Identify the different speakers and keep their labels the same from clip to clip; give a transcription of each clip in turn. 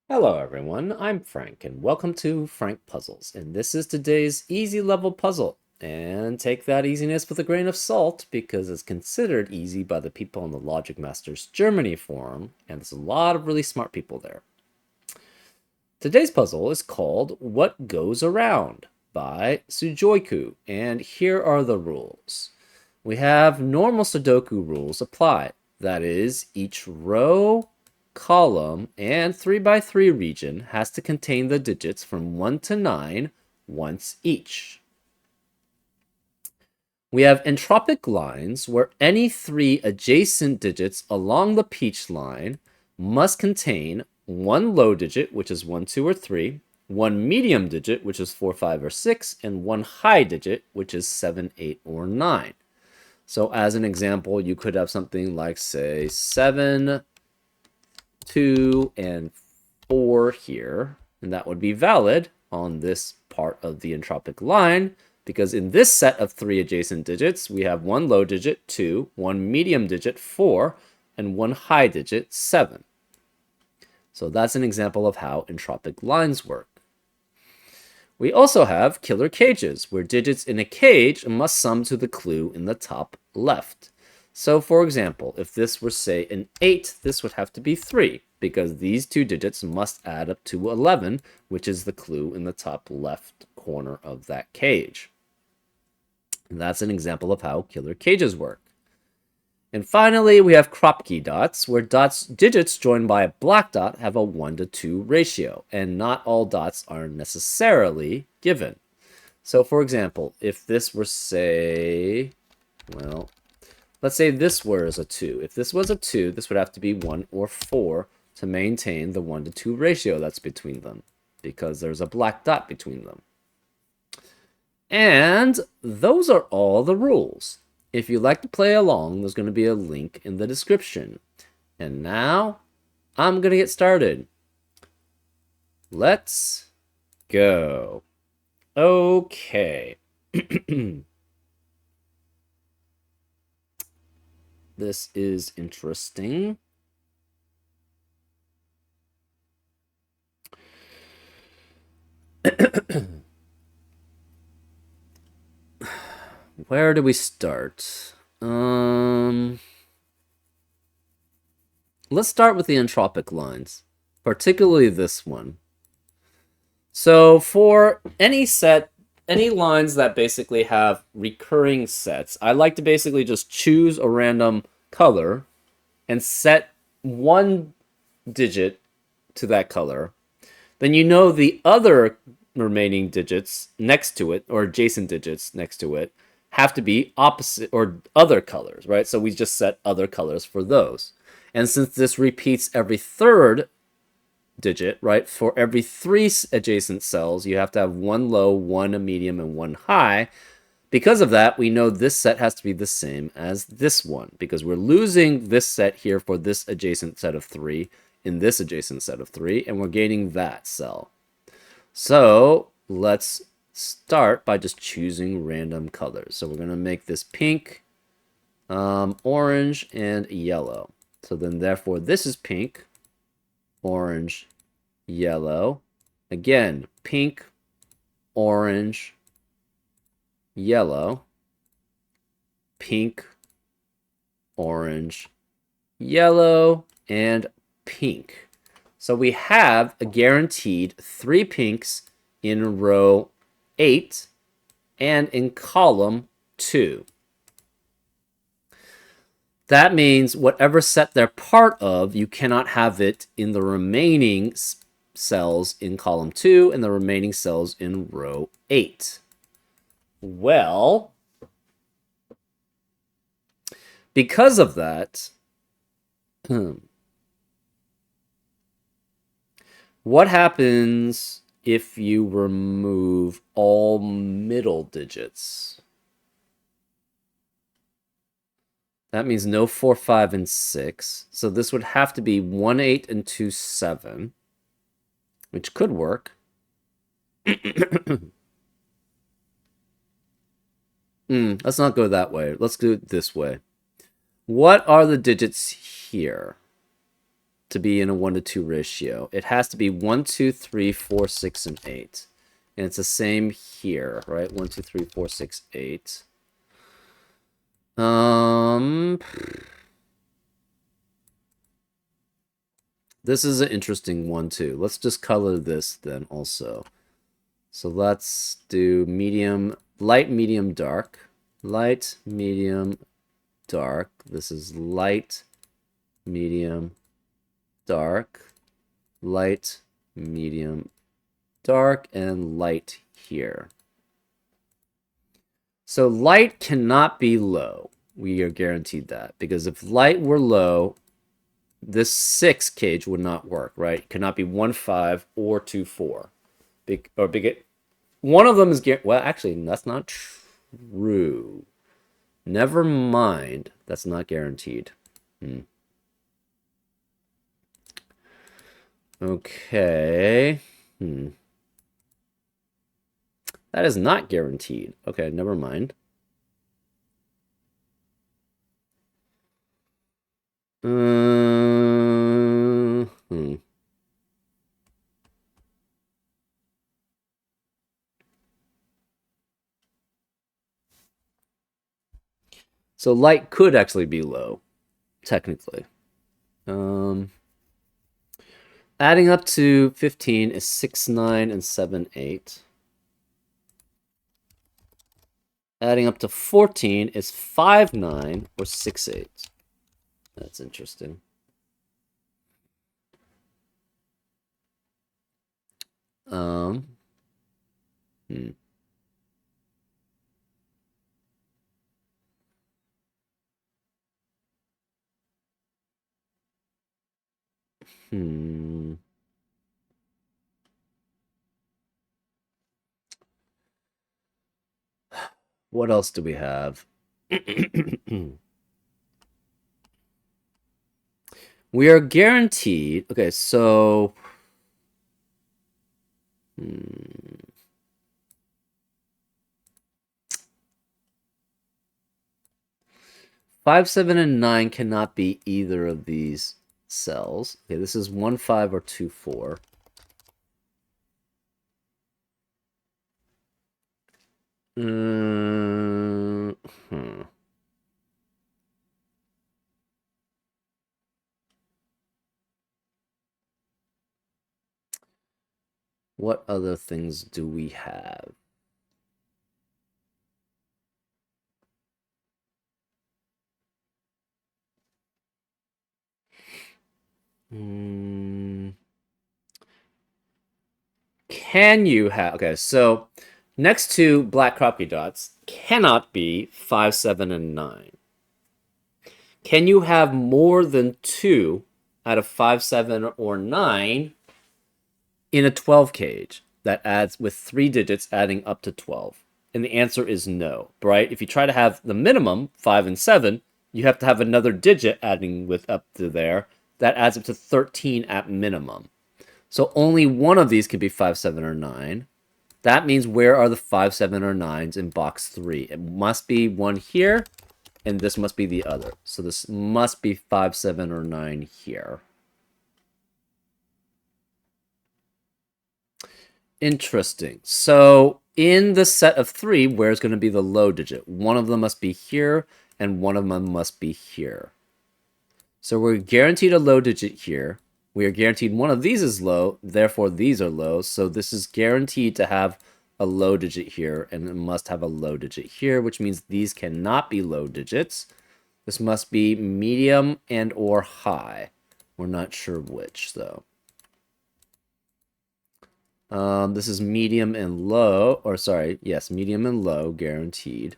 Speaker 1: Hello everyone, I'm Frank and welcome to Frank Puzzles, and this is today's easy level puzzle. And take that easiness with a grain of salt because it's considered easy by the people on the Logic Masters Germany forum, and there's a lot of really smart people there. Today's puzzle is called What Goes Around by Sudoku, and here are the rules. We have normal Sudoku rules apply. That is, each row, column, and 3x3 region has to contain the digits from 1 to 9 once each. We have entropic lines where any three adjacent digits along the peach line must contain one low digit, which is 1, 2, or 3, one medium digit, which is 4, 5, or 6, and one high digit, which is 7, 8, or 9. So as an example, you could have something like, say, 7, 2, and 4 here, and that would be valid on this part of the entropic line, because in this set of three adjacent digits, we have one low digit, 2, one medium digit, 4, and one high digit, 7. So that's an example of how entropic lines work. We also have killer cages, where digits in a cage must sum to the clue in the top left. So for example, if this were, say, an 8, this would have to be 3, because these two digits must add up to 11, which is the clue in the top left corner of that cage. And that's an example of how killer cages work. And finally, we have Kropke dots, where digits joined by a black dot have a 1 to 2 ratio, and not all dots are necessarily given. So for example, if this were, say, well, let's say this was a 2. If this was a 2, this would have to be 1 or 4 to maintain the 1 to 2 ratio that's between them, because there's a black dot between them. And those are all the rules. If you'd like to play along, there's going to be a link in the description. And now, I'm going to get started. Let's go. Okay. This is interesting. Where do we start? Let's start with the entropic lines, particularly this one. So for any set, any lines that basically have recurring sets, I like to basically just choose a random color and set one digit to that color. Then you know the other remaining digits next to it, or adjacent digits next to it, have to be opposite or other colors, right? So we just set other colors for those. And since this repeats every third digit, right, for every three adjacent cells, you have to have one low, one medium, and one high. Because of that, we know this set has to be the same as this one, because we're losing this set here for this adjacent set of 3 in this adjacent set of 3, and we're gaining that cell. So let's start by just choosing random colors. So we're going to make this pink, orange, and yellow. So then therefore this is pink, orange, yellow. Again, pink, orange, yellow, pink, orange, yellow, and pink. So we have a guaranteed 3 pinks in row 8 and in column 2. That means whatever set they're part of, you cannot have it in the remaining cells in column 2 and the remaining cells in row 8. Well, because of that, what happens if you remove all middle digits? That means no 4, 5, and 6. So this would have to be 1, 8, and 2, 7, which could work. Let's not go that way. Let's do it this way. What are the digits here? to be in a 1 to 2 ratio. It has to be 1, 2, 3, 4, 6, and 8. And it's the same here, right? 1, 2, 3, 4, 6, 8. This is an interesting one too. Let's just color this then also. So let's do medium, light, medium, dark. Light, medium, dark. This is light, medium, dark. Light, medium, dark, and light here. So light cannot be low. We are guaranteed that. Because if light were low, this 6 cage would not work, right? It cannot be 1, 5 or 2, 4. One of them is well, actually, that's not true. Never mind. That's not guaranteed. Okay. That is not guaranteed. Okay, never mind. So light could actually be low, technically. Adding up to 15 is 6, 9, and 7, 8. Adding up to 14 is 5, 9, or 6, 8. That's interesting. What else do we have? We are guaranteed. Okay, so 5, 7, and 9 cannot be either of these cells. Okay, this is 1, 5 or 2, 4. What other things do we have? Can you have... Okay, so next to black Kropke dots cannot be 5, 7, and 9. Can you have more than 2 out of 5, 7, or 9 in a 12 cage that adds with 3 digits adding up to 12? And the answer is no, right? If you try to have the minimum, 5 and 7, you have to have another digit adding with up to there. That adds up to 13 at minimum. So only one of these can be 5, 7, or 9. That means where are the 5, 7, or 9s in box 3? It must be one here, and this must be the other. So this must be 5, 7, or 9 here. Interesting. So in the set of 3, where's going to be the low digit? One of them must be here, and one of them must be here. So we're guaranteed a low digit here. We are guaranteed one of these is low, therefore these are low. So this is guaranteed to have a low digit here, and it must have a low digit here, which means these cannot be low digits. This must be medium and or high. We're not sure which, though. This is medium and low, or sorry, yes, medium and low, guaranteed.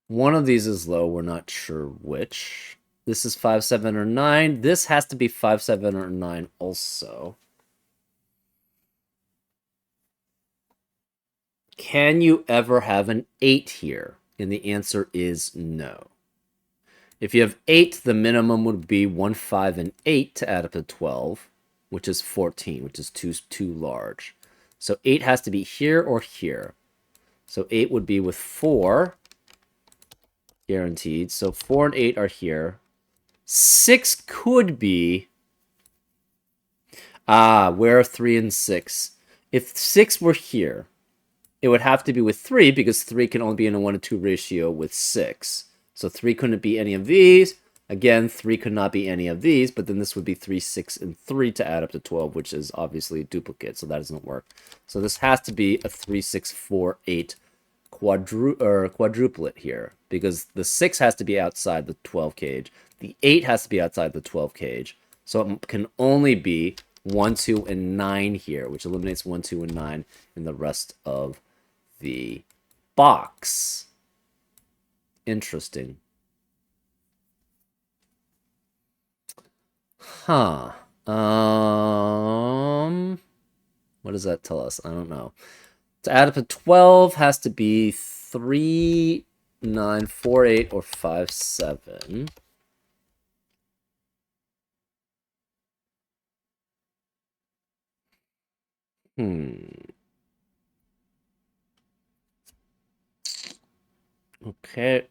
Speaker 1: One of these is low, we're not sure which. This is 5, 7, or 9. This has to be 5, 7, or 9 also. Can you ever have an 8 here? And the answer is no. If you have 8, the minimum would be 1, 5, and 8 to add up to 12, which is 14, which is too large. So 8 has to be here or here. So 8 would be with 4, guaranteed. So 4 and 8 are here. 6 could be... Ah, where are 3 and 6? If 6 were here, it would have to be with 3 because 3 can only be in a 1-to-2 ratio with 6. So 3 couldn't be any of these. Again, 3 could not be any of these, but then this would be 3, 6, and 3 to add up to 12, which is obviously a duplicate, so that doesn't work. So this has to be a 3, 6, 4, 8 quadruplet here, because the 6 has to be outside the 12 cage. The 8 has to be outside the 12 cage. So it can only be 1, 2, and 9 here, which eliminates 1, 2, and 9 in the rest of the box. Interesting. Huh. What does that tell us? I don't know. To add up to 12 has to be 3, 9, 4, 8, or 5, 7. Okay.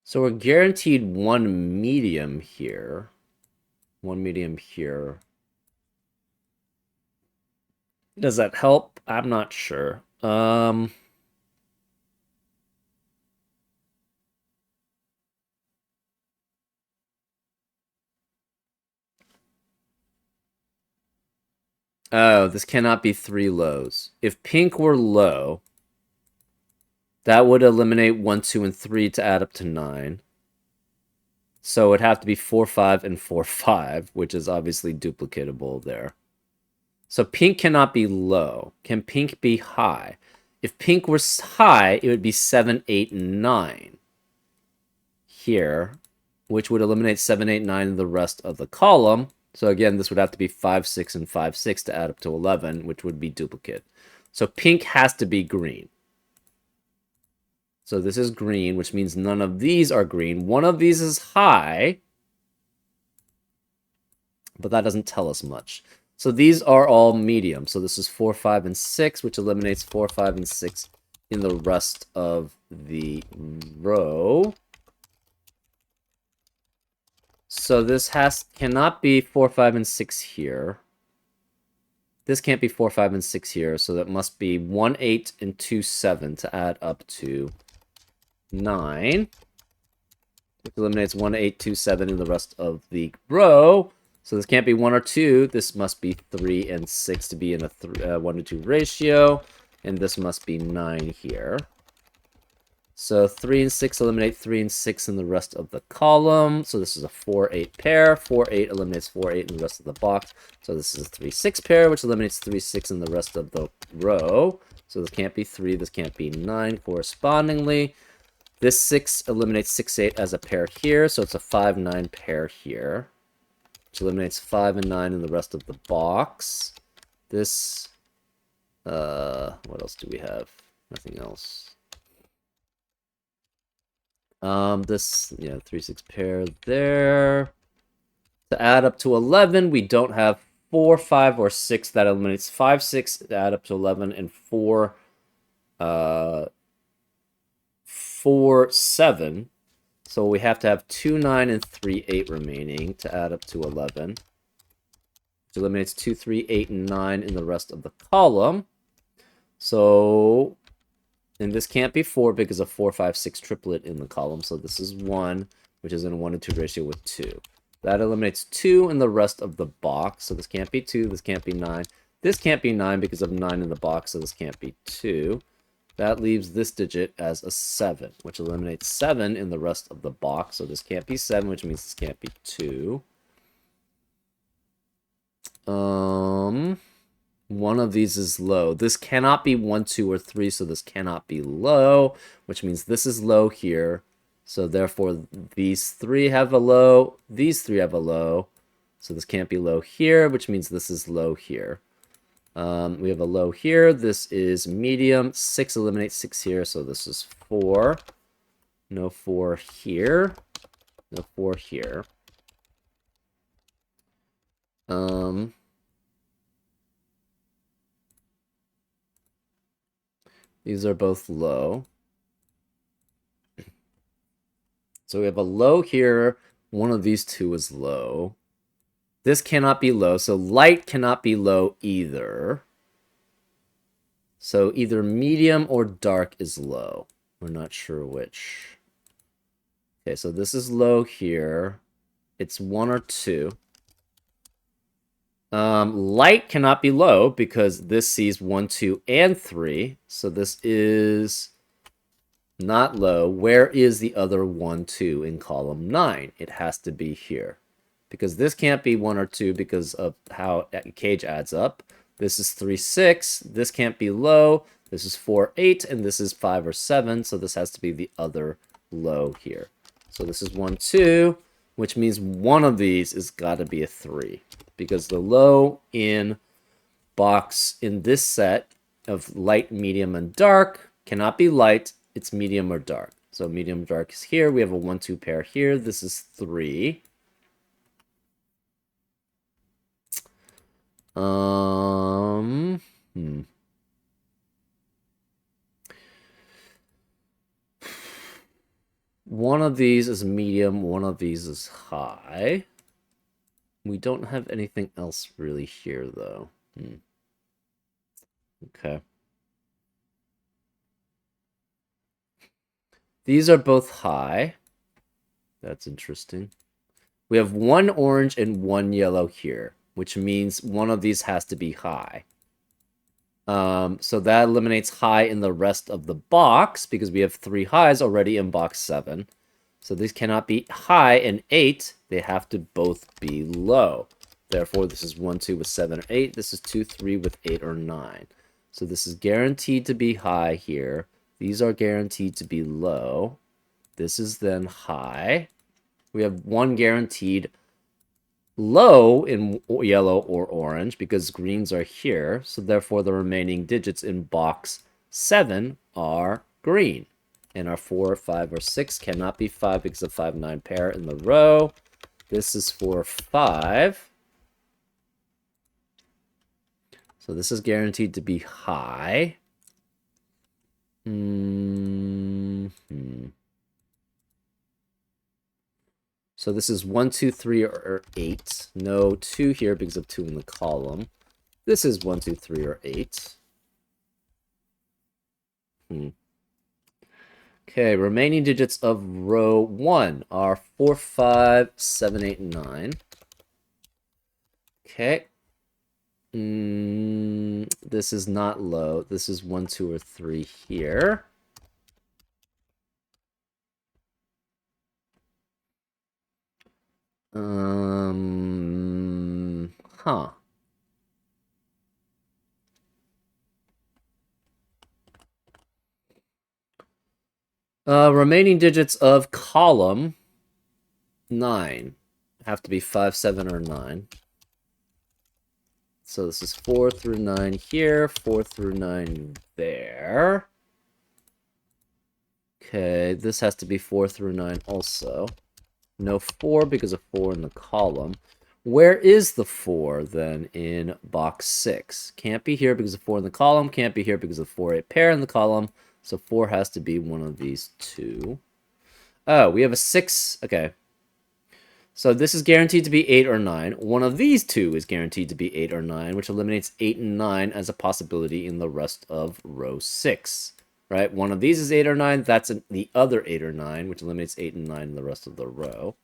Speaker 1: So we're guaranteed one medium here. One medium here. Does that help? I'm not sure. Oh, this cannot be 3 lows. If pink were low, that would eliminate 1, 2, and 3 to add up to 9. So it'd have to be 4, 5, and 4, 5, which is obviously duplicatable there. So pink cannot be low. Can pink be high? If pink were high, it would be 7, 8, and 9 here, which would eliminate 7, 8, 9 in the rest of the column. So again, this would have to be 5, 6, and 5, 6 to add up to 11, which would be duplicate. So pink has to be green. So this is green, which means none of these are green. One of these is high, but that doesn't tell us much. So these are all medium. So this is 4, 5, and 6, which eliminates 4, 5, and 6 in the rest of the row. So this cannot be 4, 5, and 6 here. This can't be 4, 5, and 6 here, so that must be 1, 8, and 2, 7 to add up to 9. Which eliminates 1, 8, 2, 7 in the rest of the row. So this can't be 1 or 2. This must be 3 and 6 to be in a 1 to 2 ratio. And this must be 9 here. So 3 and 6 eliminate 3 and 6 in the rest of the column. So this is a 4, 8 pair. 4, 8 eliminates 4, 8 in the rest of the box. So this is a 3, 6 pair, which eliminates 3, 6 in the rest of the row. So this can't be 3. This can't be 9 correspondingly. This 6 eliminates 6, 8 as a pair here. So it's a 5, 9 pair here, which eliminates 5 and 9 in the rest of the box. This, what else do we have? Nothing else. This, yeah, 3, 6 pair there. To add up to 11, we don't have 4, 5, or 6. That eliminates 5, 6 to add up to 11, and 4, 4, 7. So we have to have 2, 9, and 3, 8 remaining to add up to 11. Which eliminates 2, 3, 8, and 9 in the rest of the column. So, and this can't be 4 because of 4, 5, 6 triplet in the column. So this is 1, which is in a 1 to 2 ratio with 2. That eliminates 2 in the rest of the box. So this can't be 2, this can't be 9. This can't be 9 because of 9 in the box, so this can't be 2. That leaves this digit as a 7, which eliminates 7 in the rest of the box. So this can't be 7, which means this can't be 2. One of these is low. This cannot be 1, 2, or 3, so this cannot be low, which means this is low here. So therefore, these three have a low, these three have a low. So this can't be low here, which means this is low here. We have a low here. This is medium. 6 eliminates 6 here, so this is 4. No 4 here. No 4 here. These are both low. So we have a low here. One of these two is low. This cannot be low, so light cannot be low either. So either medium or dark is low. We're not sure which. Okay, so this is low here. It's 1 or 2. Light cannot be low because this sees 1, 2, and 3. So this is not low. Where is the other 1, 2 in column 9? It has to be here. Because this can't be 1 or 2 because of how cage adds up. This is 3, 6. This can't be low. This is 4, 8. And this is 5 or 7. So this has to be the other low here. So this is 1, 2, which means one of these has got to be a 3. Because the low in box in this set of light, medium, and dark cannot be light. It's medium or dark. So medium, dark is here. We have a 1, 2 pair here. This is 3. One of these is medium, one of these is high. We don't have anything else really here, though. Okay. These are both high. That's interesting. We have 1 orange and 1 yellow here, which means one of these has to be high. So that eliminates high in the rest of the box because we have 3 highs already in box 7. So these cannot be high and 8. They have to both be low. Therefore, this is 1, 2 with 7 or 8. This is 2, 3 with 8 or 9. So this is guaranteed to be high here. These are guaranteed to be low. This is then high. We have 1 guaranteed low in yellow or orange because greens are here. So therefore, the remaining digits in box 7 are green. And our 4, 5, or 6 cannot be 5 because of 5, 9 pair in the row. This is for 5. So this is guaranteed to be high. So this is 1, 2, 3, or 8. No 2 here because of 2 in the column. This is 1, 2, 3, or 8. Okay, remaining digits of row 1 are 4, 5, 7, 8, 9. Okay. This is not low. This is 1, 2, or 3 here. Remaining digits of column 9 have to be 5, 7, or 9. So this is 4 through 9 here, 4 through 9 there. Okay, this has to be 4 through 9 also. No 4 because of 4 in the column. Where is the 4 then in box 6? Can't be here because of 4 in the column. Can't be here because of 4, 8 pair in the column. So 4 has to be one of these two. Oh, we have a 6. Okay. So this is guaranteed to be 8 or 9. One of these two is guaranteed to be 8 or 9, which eliminates 8 and 9 as a possibility in the rest of row 6. Right? One of these is 8 or 9. That's the other 8 or 9, which eliminates 8 and 9 in the rest of the row.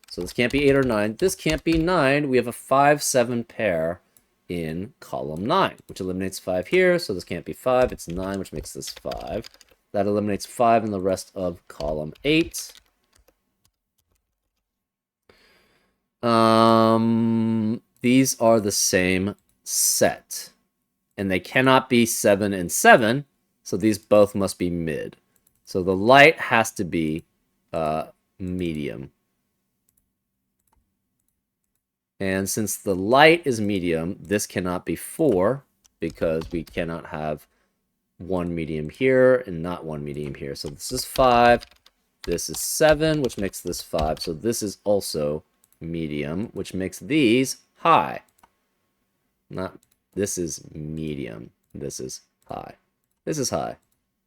Speaker 1: So this can't be 8 or 9. This can't be 9. We have a 5, 7 pair in column 9, which eliminates 5 here. So this can't be 5. It's 9, which makes this 5. That eliminates 5 in the rest of column 8. These are the same set. and they cannot be 7 and 7, so these both must be mid. So the light has to be medium. And since the light is medium, this cannot be 4 because we cannot have one medium here and not one medium here. So this is 5. This is 7, which makes this 5. So this is also medium, which makes these high. Not, this is medium. This is high. This is high.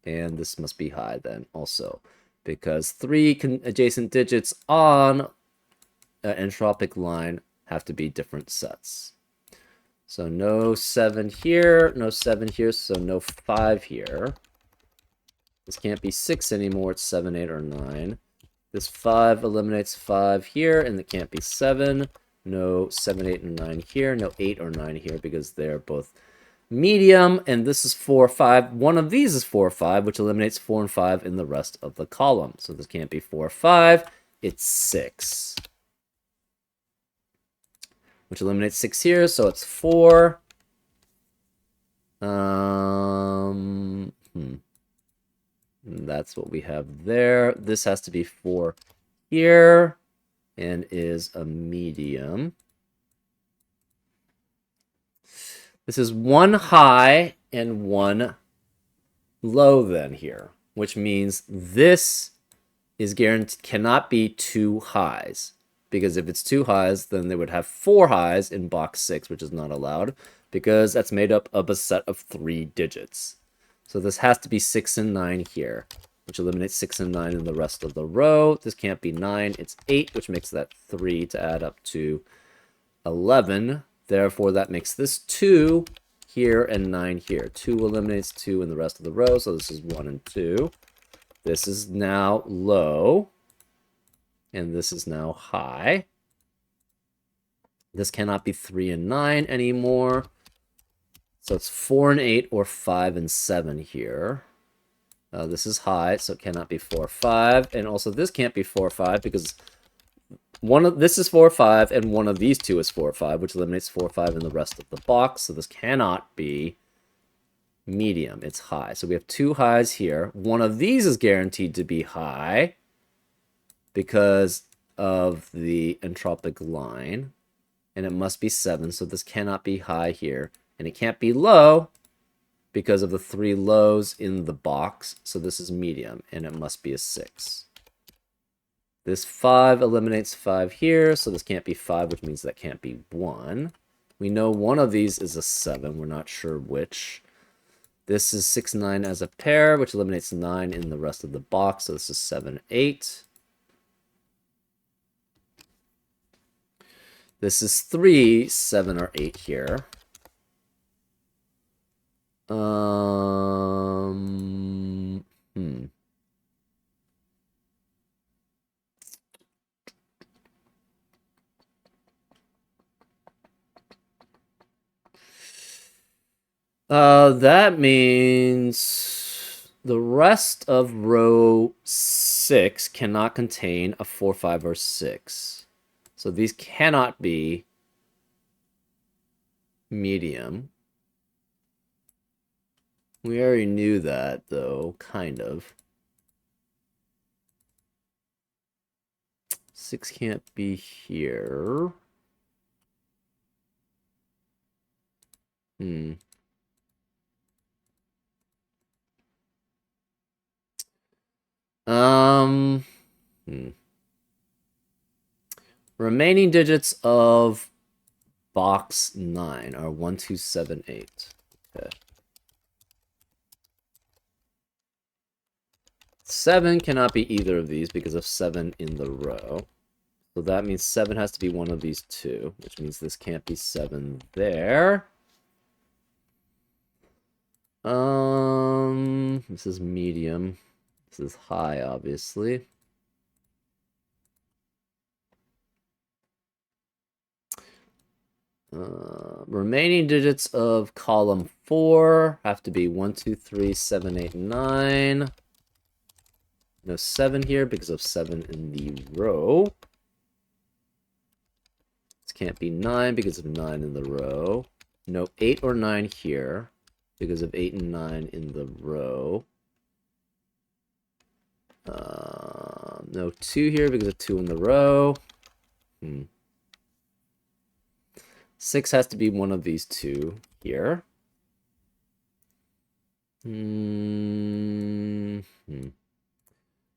Speaker 1: And this must be high then also, because 3 adjacent digits on an entropic line have to be different sets. So no 7 here, no 7 here, so no 5 here. This can't be 6 anymore, it's 7, 8, or 9. This 5 eliminates 5 here, and it can't be 7. No 7, 8, and 9 here, no 8 or 9 here, because they're both medium, and this is 4, 5. One of these is 4, 5, which eliminates 4 and 5 in the rest of the column. So this can't be 4, 5, it's 6. Which eliminates 6 here, so it's 4. That's what we have there. This has to be 4 here, and is a medium. This is 1 high and 1 low then here, which means this is guaranteed cannot be 2 highs. Because if it's 2 highs, then they would have 4 highs in box 6, which is not allowed, because that's made up of a set of 3 digits. So this has to be 6 and 9 here, which eliminates 6 and 9 in the rest of the row. This can't be 9, it's 8, which makes that 3 to add up to 11. Therefore, that makes this 2 here and 9 here. 2 eliminates 2 in the rest of the row, so this is 1 and 2. This is now low. And this is now high. This cannot be 3 and 9 anymore. So it's 4 and 8 or 5 and 7 here. This is high, so it cannot be 4 or 5. And also this can't be 4 or 5 because this is 4 or 5 and one of these two is 4 or 5, which eliminates 4 or 5 in the rest of the box. So this cannot be medium. It's high. So we have 2 highs here. One of these is guaranteed to be high because of the entropic line, and it must be 7, so this cannot be high here, and it can't be low because of the 3 lows in the box, so this is medium, and it must be a 6. This 5 eliminates 5 here, so this can't be 5, which means that can't be 1. We know one of these is a 7, we're not sure which. This is 6, 9 as a pair, which eliminates 9 in the rest of the box, so this is 7, 8. This is 3, 7, or 8 here. That means the rest of row 6 cannot contain a 4, 5, or 6. So these cannot be medium. We already knew that, though, kind of. 6 can't be here. Remaining digits of box 9 are 1, 2, 7, 8. Okay. 7 cannot be either of these because of 7 in the row. So that means 7 has to be one of these two, which means this can't be 7 there. This is medium. This is high, obviously. Remaining digits of column 4 have to be 1, 2, 3, 7, 8, 9. No 7 here because of 7 in the row. This can't be 9 because of 9 in the row. No 8 or 9 here. because of 8 and 9 in the row. No 2 here because of 2 in the row. 6 has to be one of these two here.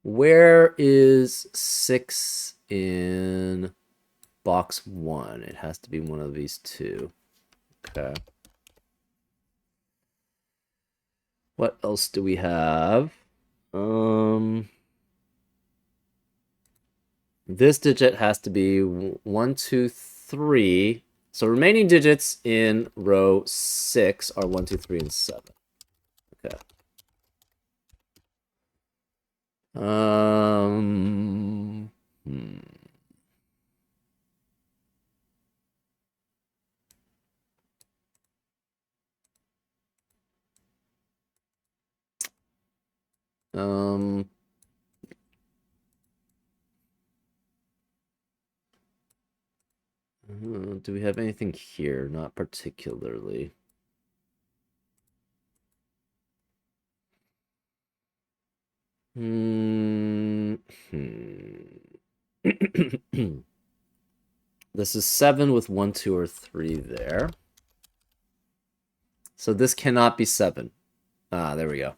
Speaker 1: Where is 6 in box 1? It has to be one of these two. Okay. What else do we have? This digit has to be 1, 2, 3. So remaining digits in row 6 are 1, 2, 3, and 7. Okay. Hmm. Do we have anything here? Not particularly. This is 7 with 1, 2, or 3 there. So this cannot be 7. Ah, there we go.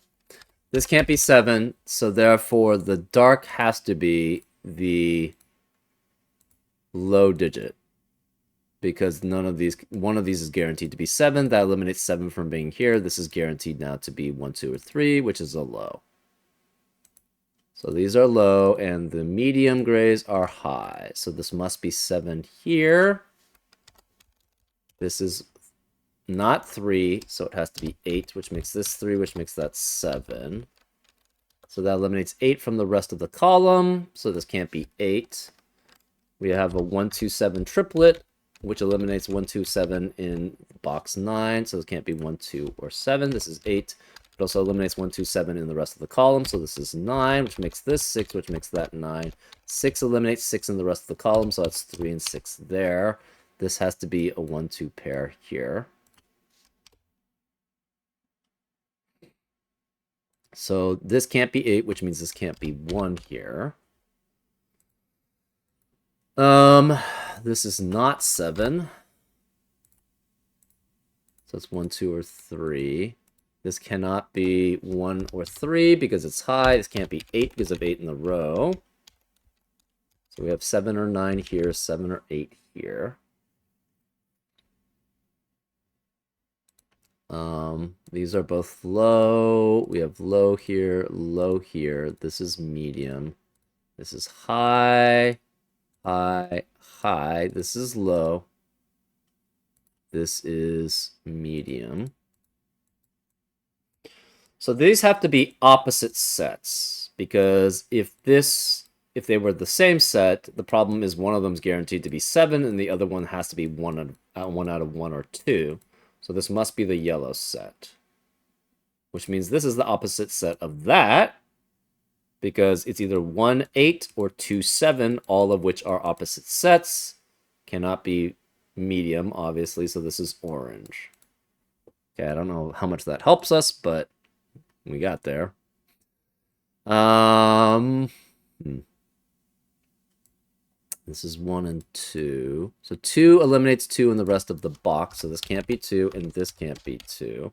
Speaker 1: This can't be 7, so therefore the dark has to be the low digit. Because one of these is guaranteed to be 7. That eliminates 7 from being here. This is guaranteed now to be 1, 2, or 3, which is a low. So these are low, and the medium grays are high. So this must be 7 here. This is not 3, so it has to be 8, which makes this 3, which makes that 7. So that eliminates 8 from the rest of the column, so this can't be 8. We have a 1, 2, 7 triplet, which eliminates 1, 2, 7 in box 9, so this can't be 1, 2, or 7. This is 8. It also eliminates 1, 2, 7 in the rest of the column, so this is 9, which makes this 6, which makes that 9. 6 eliminates 6 in the rest of the column, so that's 3 and 6 there. This has to be a 1, 2 pair here. So this can't be 8, which means this can't be 1 here. This is not 7. So it's 1, 2, or 3. This cannot be 1 or 3 because it's high. This can't be 8 because of 8 in the row. So we have 7 or 9 here, 7 or 8 here. These are both low. We have low here, low here. This is medium. This is high, high, high. This is low. This is medium. So these have to be opposite sets, because if they were the same set, the problem is one of them is guaranteed to be 7 and the other one has to be 1 out of 1 or 2. So this must be the yellow set, which means this is the opposite set of that, because it's either 1, 8 or 2, 7, all of which are opposite sets. Cannot be medium, obviously, so this is orange. Okay, I don't know how much that helps us, but we got there. This is 1 and 2. So 2 eliminates 2 in the rest of the box, so this can't be 2, and this can't be 2.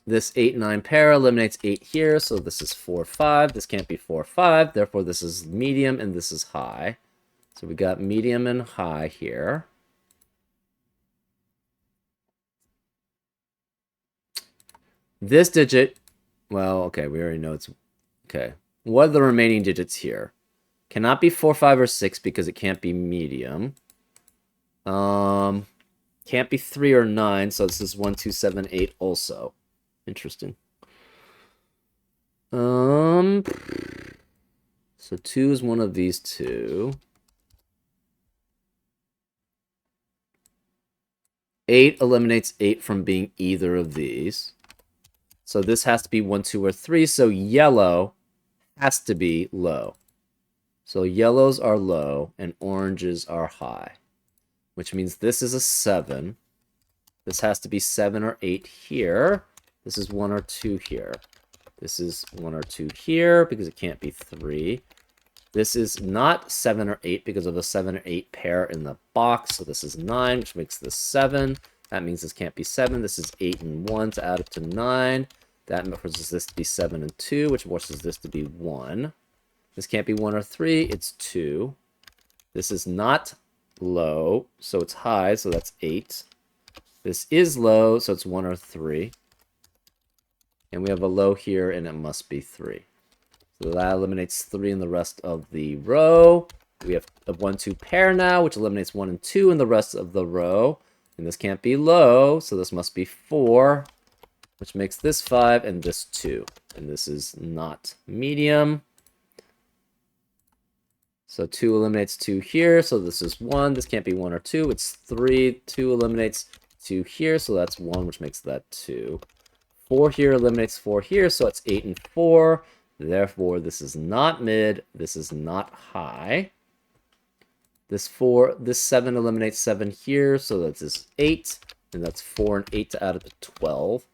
Speaker 1: This 8, 9 pair eliminates 8 here, so this is 4, 5. This can't be 4, 5, therefore this is medium and this is high. So we got medium and high here. This digit, well, okay, we already know it's, okay. What are the remaining digits here? Cannot be 4, 5, or 6 because it can't be medium. Can't be 3 or 9, so this is 1, 2, 7, 8 also. Interesting. So 2 is one of these two. 8 eliminates 8 from being either of these. So this has to be 1, 2, or 3, so yellow has to be low. So yellows are low and oranges are high, which means this is a 7. This has to be 7 or 8 here. This is 1 or 2 here. This is 1 or 2 here because it can't be 3. This is not 7 or 8 because of a 7 or 8 pair in the box. So this is 9, which makes this 7. That means this can't be 7. This is 8 and 1 to add up to 9. That forces this to be 7 and 2, which forces this to be 1. This can't be 1 or 3. It's 2. This is not low, so it's high, so that's 8. This is low, so it's 1 or 3. And we have a low here, and it must be 3. So that eliminates 3 in the rest of the row. We have a 1-2 pair now, which eliminates 1 and 2 in the rest of the row. And this can't be low, so this must be 4, which makes this 5 and this 2. And this is not medium. So 2 eliminates 2 here, so this is 1. This can't be 1 or 2, it's 3. 2 eliminates 2 here, so that's 1, which makes that 2. 4 here eliminates 4 here, so it's 8 and 4. Therefore, this is not mid, this is not high. This 7 eliminates 7 here, so that's this 8. And that's 4 and 8 to add up to 12.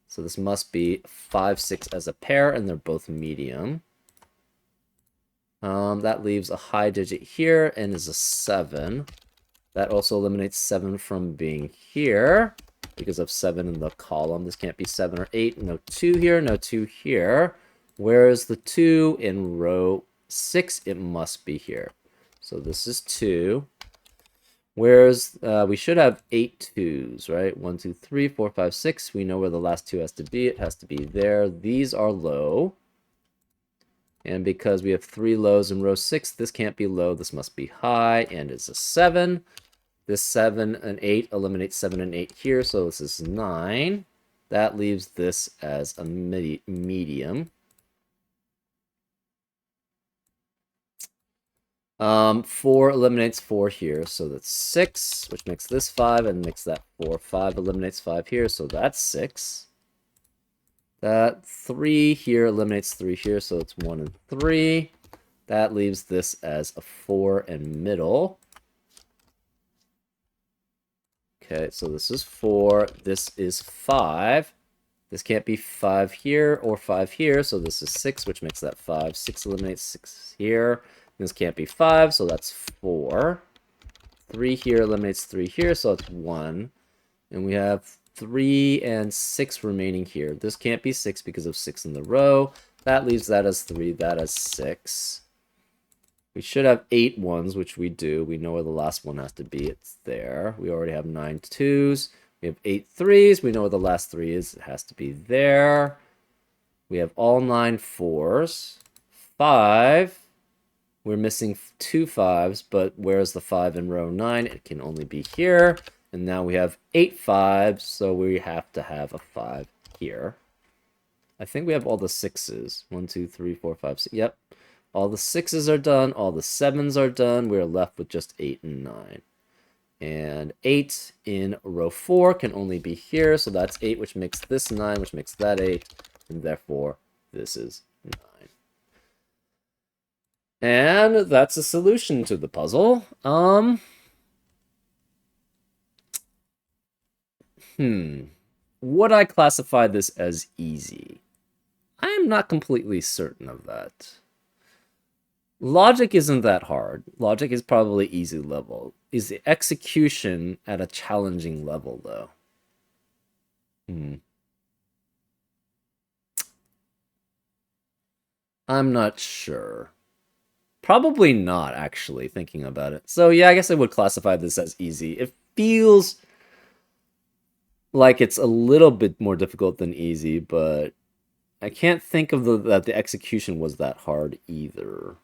Speaker 1: So this must be 5, 6 as a pair, and they're both medium. That leaves a high digit here, and is a 7. That also eliminates 7 from being here, because of 7 in the column. This can't be 7 or 8. No 2 here, no 2 here. Whereas the 2 in row 6, it must be here. So this is 2. Whereas we should have 8 2s, right? 1, 2, 3, 4, 5, 6. We know where the last 2 has to be. It has to be there. These are low. And because we have 3 lows in row 6, this can't be low. This must be high, and it's a 7. This 7 and 8 eliminates 7 and 8 here, so this is 9. That leaves this as a medium. 4 eliminates 4 here, so that's 6, which makes this 5, and makes that 4. 5 eliminates 5 here, so that's 6. That 3 here eliminates 3 here, so it's 1 and 3. That leaves this as a 4 and middle. Okay, so this is 4. This is 5. This can't be 5 here or 5 here, so this is 6, which makes that 5. 6 eliminates 6 here. This can't be 5, so that's 4. 3 here eliminates 3 here, so it's 1. And we have 3 and 6 remaining here. This can't be 6 because of 6 in the row. That leaves that as 3, that as 6. We should have 8 ones, which we do. We know where the last one has to be. It's there. We already have 9 2s. We have 8 3s. We know where the last 3 is. It has to be there. We have all 9 4s. 5. We're missing 2 5s, but where's the 5 in row 9? It can only be here. And now we have 8 5s, so we have to have a 5 here. I think we have all the 6s. 1, 2, 3, 4, 5, 6. Yep. All the 6s are done. All the 7s are done. We're left with just 8 and 9. And 8 in row 4 can only be here, so that's 8, which makes this 9, which makes that 8. And therefore, this is 9. And that's a solution to the puzzle. Would I classify this as easy? I am not completely certain of that. Logic isn't that hard. Logic is probably easy level. Is the execution at a challenging level, though? I'm not sure. Probably not, actually, thinking about it. So yeah, I guess I would classify this as easy. It feels like it's a little bit more difficult than easy, but I can't think of that the execution was that hard either.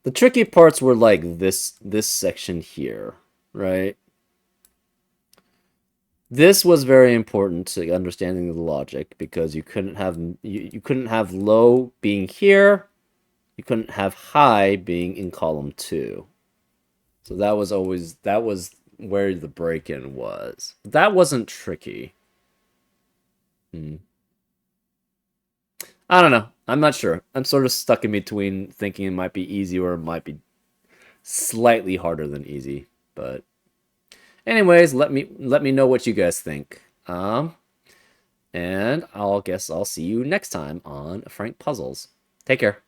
Speaker 1: The tricky parts were like this section here, right? This was very important to understanding the logic because you couldn't have low being here. You couldn't have high being in column 2. So that was where the break-in was. That wasn't tricky. I don't know. I'm not sure. I'm sort of stuck in between thinking it might be easy or it might be slightly harder than easy. But anyways, let me know what you guys think. And I'll guess I'll see you next time on Frank Puzzles. Take care.